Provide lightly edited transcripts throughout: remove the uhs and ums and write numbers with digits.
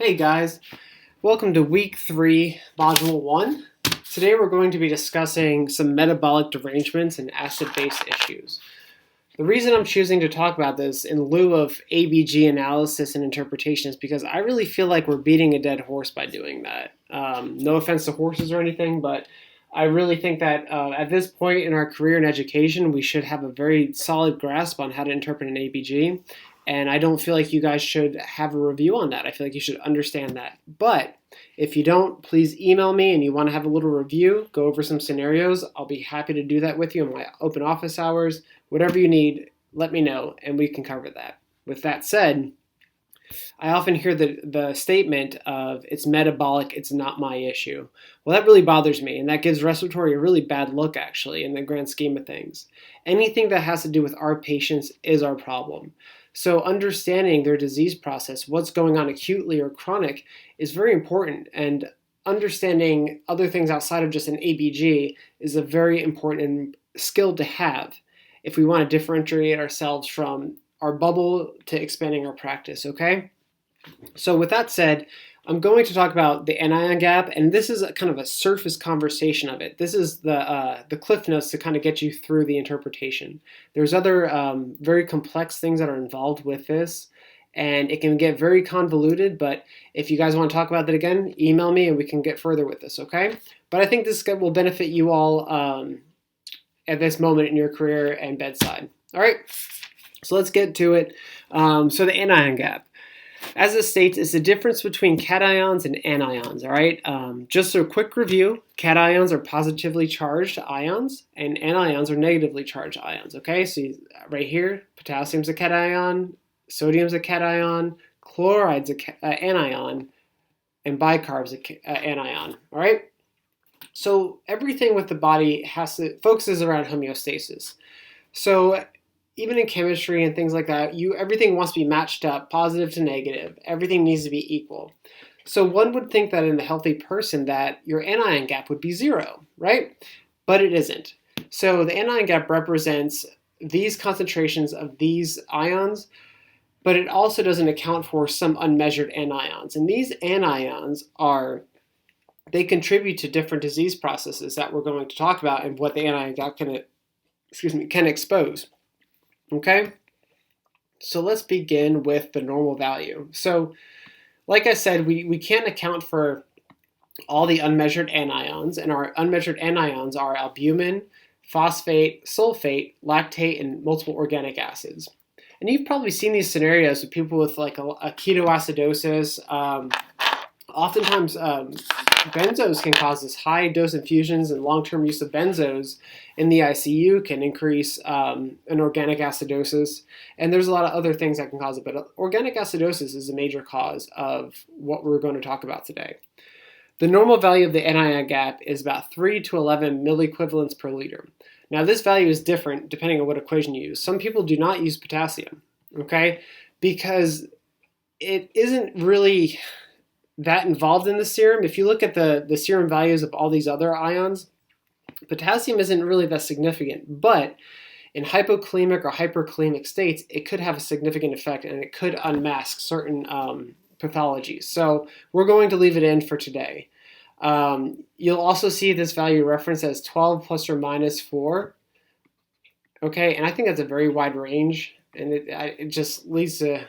Hey guys, welcome to week 3, module 1. Today we're going to be discussing some metabolic derangements and acid-base issues. The reason I'm choosing to talk about this in lieu of ABG analysis and interpretation is because I really feel like we're beating a dead horse by doing that. No offense to horses or anything, but I really think that at this point in our career in education, we should have a very solid grasp on how to interpret an ABG. And I don't feel like you guys should have a review on that. I feel like you should understand that. But if you don't, please email me and you want to have a little review, go over some scenarios. I'll be happy to do that with you in my open office hours. Whatever you need, let me know and we can cover that. With that said, I often hear the statement of it's metabolic, it's not my issue. Well, that really bothers me, and that gives respiratory a really bad look, actually, in the grand scheme of things. Anything that has to do with our patients is our problem. So understanding their disease process, what's going on acutely or chronic, is very important, and understanding other things outside of just an ABG is a very important skill to have if we want to differentiate ourselves from our bubble to expanding our practice, okay? So with that said, I'm going to talk about the anion gap, and this is kind of a surface conversation of it. This is the cliff notes to kind of get you through the interpretation. There's other very complex things that are involved with this, and it can get very convoluted, but if you guys want to talk about that again, email me and we can get further with this, okay? But I think this will benefit you all at this moment in your career and bedside. All right, so let's get to it. So the anion gap. As it states, it's the difference between cations and anions, all right? Just a quick review, cations are positively charged ions, and anions are negatively charged ions, okay? So right here, potassium's a cation, sodium's a cation, chloride's an anion, and bicarb's an anion, all right? So everything with the body focuses around homeostasis. So even in chemistry and things like that, everything wants to be matched up, positive to negative. Everything needs to be equal. So one would think that in the healthy person that your anion gap would be 0, right? But it isn't. So the anion gap represents these concentrations of these ions, but it also doesn't account for some unmeasured anions. And these anions they contribute to different disease processes that we're going to talk about and what the anion gap can expose. Okay, so let's begin with the normal value. So like I said, we can't account for all the unmeasured anions, and our unmeasured anions are albumin, phosphate, sulfate, lactate, and multiple organic acids. And you've probably seen these scenarios with people with like a ketoacidosis. Oftentimes, benzos can cause this high dose infusions, and long-term use of benzos in the ICU can increase an organic acidosis. And there's a lot of other things that can cause it, but organic acidosis is a major cause of what we're going to talk about today. The normal value of the anion gap is about 3 to 11 milliequivalents per liter. Now, this value is different depending on what equation you use. Some people do not use potassium, okay, because it isn't really that involved in the serum. If you look at the serum values of all these other ions, potassium isn't really that significant, but in hypokalemic or hyperkalemic states, it could have a significant effect and it could unmask certain pathologies. So we're going to leave it in for today. You'll also see this value referenced as 12 plus or minus 4. Okay, and I think that's a very wide range, and it just leads to,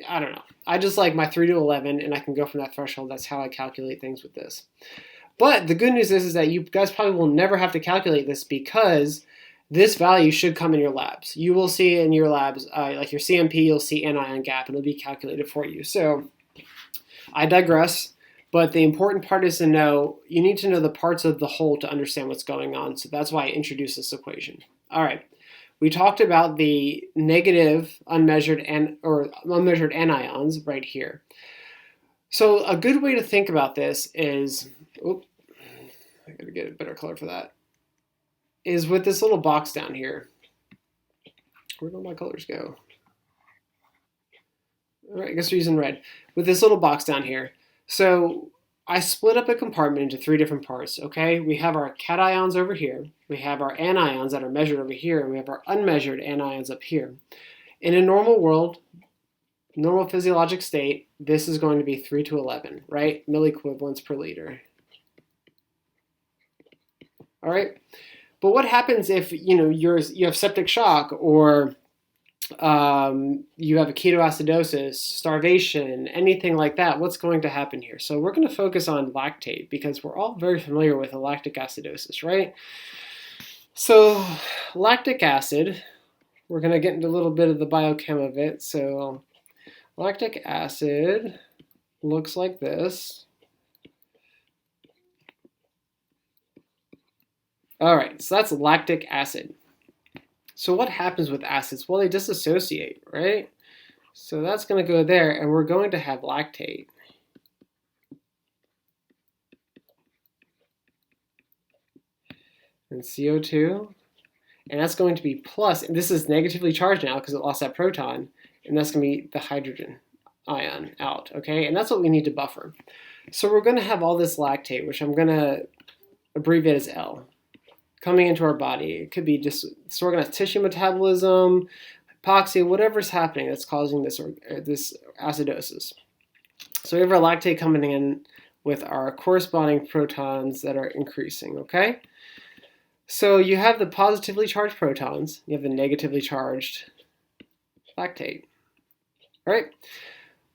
I don't know. I just like my 3 to 11, and I can go from that threshold. That's how I calculate things with this. But the good news is that you guys probably will never have to calculate this because this value should come in your labs. You will see in your labs, like your CMP, you'll see anion gap, and it'll be calculated for you. So I digress, but the important part is you need to know the parts of the whole to understand what's going on. So that's why I introduced this equation. All right. We talked about the negative unmeasured anions right here. So a good way to think about this is, I gotta get a better color for that, is with this little box down here. Where'd all my colors go? All right, I guess we're using red. With this little box down here. So I split up a compartment into 3 different parts, okay? We have our cations over here, we have our anions that are measured over here, and we have our unmeasured anions up here. In a normal world, normal physiologic state, this is going to be 3 to 11, right? Milliequivalents per liter. All right. But what happens if you have septic shock, or you have a ketoacidosis, starvation, anything like that? What's going to happen here? So we're going to focus on lactate because we're all very familiar with lactic acidosis, right? So lactic acid, we're going to get into a little bit of the biochem of it. So lactic acid looks like this. All right, so that's lactic acid. So what happens with acids? Well, they dissociate, right? So that's going to go there, and we're going to have lactate. And CO2, and that's going to be plus, and this is negatively charged now because it lost that proton, and that's going to be the hydrogen ion out, okay? And that's what we need to buffer. So we're going to have all this lactate, which I'm going to abbreviate as L, coming into our body. It could be just disorganized tissue metabolism, hypoxia, whatever's happening that's causing this acidosis. So we have our lactate coming in with our corresponding protons that are increasing, okay? So you have the positively charged protons, you have the negatively charged lactate, right?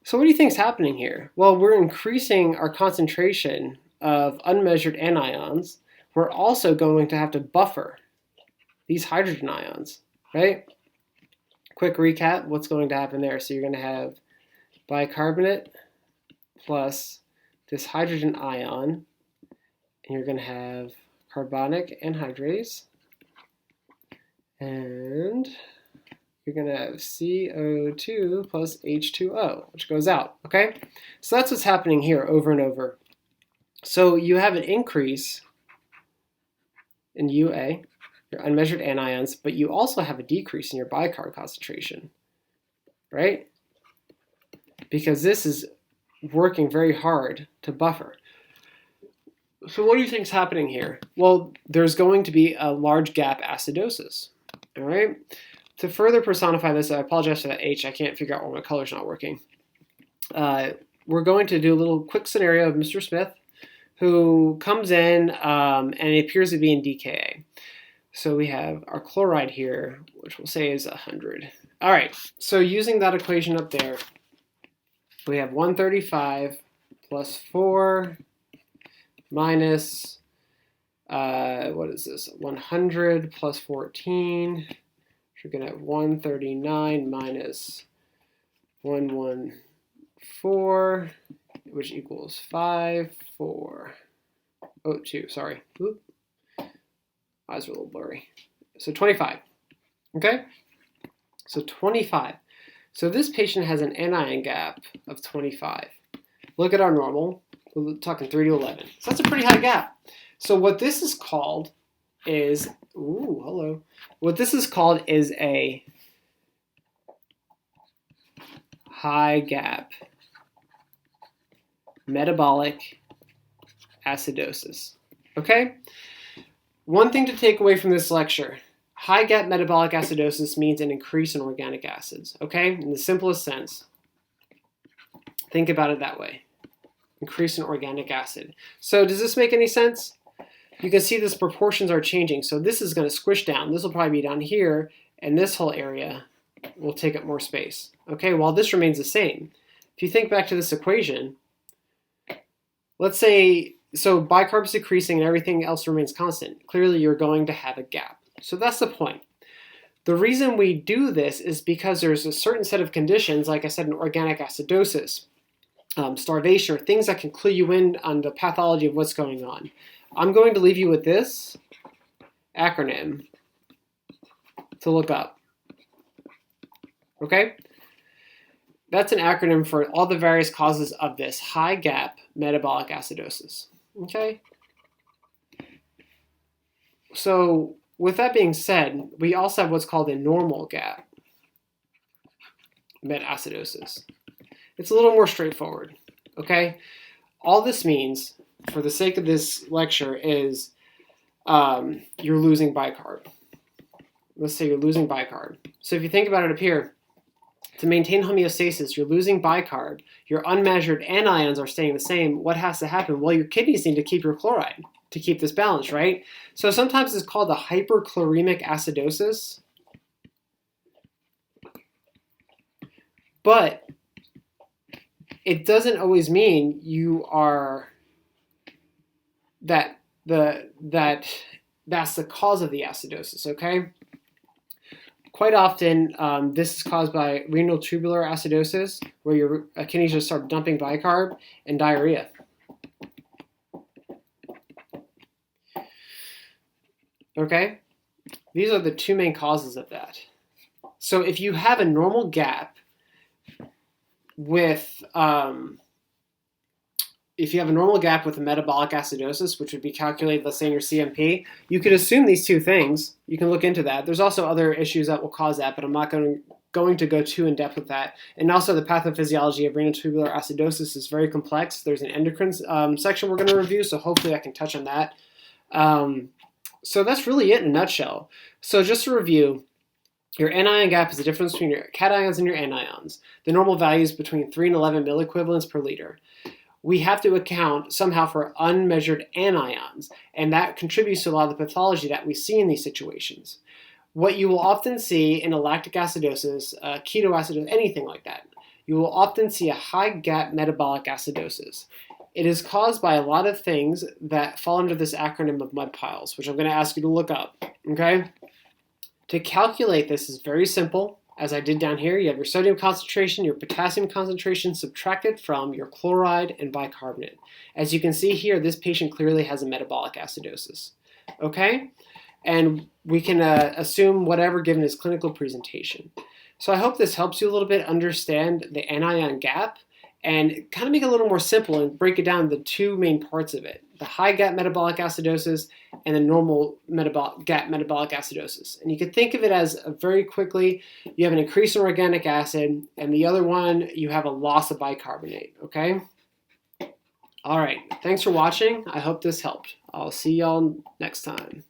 So what do you think is happening here? Well, we're increasing our concentration of unmeasured anions. We're also going to have to buffer these hydrogen ions, right? Quick recap, what's going to happen there? So you're going to have bicarbonate plus this hydrogen ion, and you're going to have carbonic anhydrase, and you're going to have CO2 plus H2O, which goes out, okay? So that's what's happening here over and over. So you have an increase in UA, your unmeasured anions, but you also have a decrease in your bicarb concentration, right? Because this is working very hard to buffer. So what do you think is happening here? Well, there's going to be a large gap acidosis, all right? To further personify this, I apologize for that H. I can't figure out why my color's not working. We're going to do a little quick scenario of Mr. Smith, who comes in and it appears to be in DKA. So we have our chloride here, which we'll say is 100. All right, so using that equation up there, we have 135 plus 4 minus, what is this, 100 plus 14. We're going to have 139 minus 114, which equals 5,402. Sorry. Oop. Eyes are a little blurry. So 25. Okay? So 25. So this patient has an anion gap of 25. Look at our normal. We're talking 3 to 11. So that's a pretty high gap. So what this is called is, what this is called is a high gap metabolic acidosis. Okay? One thing to take away from this lecture, high gap metabolic acidosis means an increase in organic acids. Okay? In the simplest sense. Think about it that way. Increase in organic acid. So does this make any sense? You can see these proportions are changing. So this is going to squish down. This will probably be down here, and this whole area will take up more space. Okay, while this remains the same. If you think back to this equation, let's say, so bicarb is decreasing and everything else remains constant. Clearly, you're going to have a gap. So that's the point. The reason we do this is because there's a certain set of conditions, like I said, in organic acidosis, starvation, or things that can clue you in on the pathology of what's going on. I'm going to leave you with this acronym to look up. Okay? That's an acronym for all the various causes of this high gap metabolic acidosis. Okay? So, with that being said, we also have what's called a normal gap metacidosis. It's a little more straightforward. Okay? All this means, for the sake of this lecture, is you're losing bicarb. Let's say you're losing bicarb. So if you think about it up here, To maintain homeostasis, you're losing bicarb, your unmeasured anions are staying the same. What has to happen? Well, your kidneys need to keep your chloride to keep this balance, right? So sometimes it's called a hyperchloremic acidosis. But it doesn't always mean you are that's the cause of the acidosis, okay? Quite often, this is caused by renal tubular acidosis, where your kidneys just start dumping bicarb, and diarrhea. Okay? These are the two main causes of that. So if you have a normal gap with a metabolic acidosis, which would be calculated, let's say, in your CMP, you could assume these two things. You can look into that. There's also other issues that will cause that, but I'm not going to go too in depth with that. And also the pathophysiology of renal tubular acidosis is very complex. There's an endocrine section we're going to review, so hopefully I can touch on that. So that's really it in a nutshell. So just to review, your anion gap is the difference between your cations and your anions. The normal value is between 3 and 11 milliequivalents per liter. We have to account somehow for unmeasured anions, and that contributes to a lot of the pathology that we see in these situations. What you will often see in a lactic acidosis, ketoacidosis, anything like that, you will often see a high gap metabolic acidosis. It is caused by a lot of things that fall under this acronym of mud piles, which I'm going to ask you to look up, okay? To calculate this is very simple. As I did down here, you have your sodium concentration, your potassium concentration subtracted from your chloride and bicarbonate. As you can see here, this patient clearly has a metabolic acidosis, okay? And we can assume whatever given his clinical presentation. So I hope this helps you a little bit understand the anion gap and kind of make it a little more simple and break it down into the two main parts of it: the high gap metabolic acidosis and the normal gap metabolic acidosis. And you can think of it as very quickly, you have an increase in organic acid, and the other one, you have a loss of bicarbonate, okay? All right, thanks for watching. I hope this helped. I'll see y'all next time.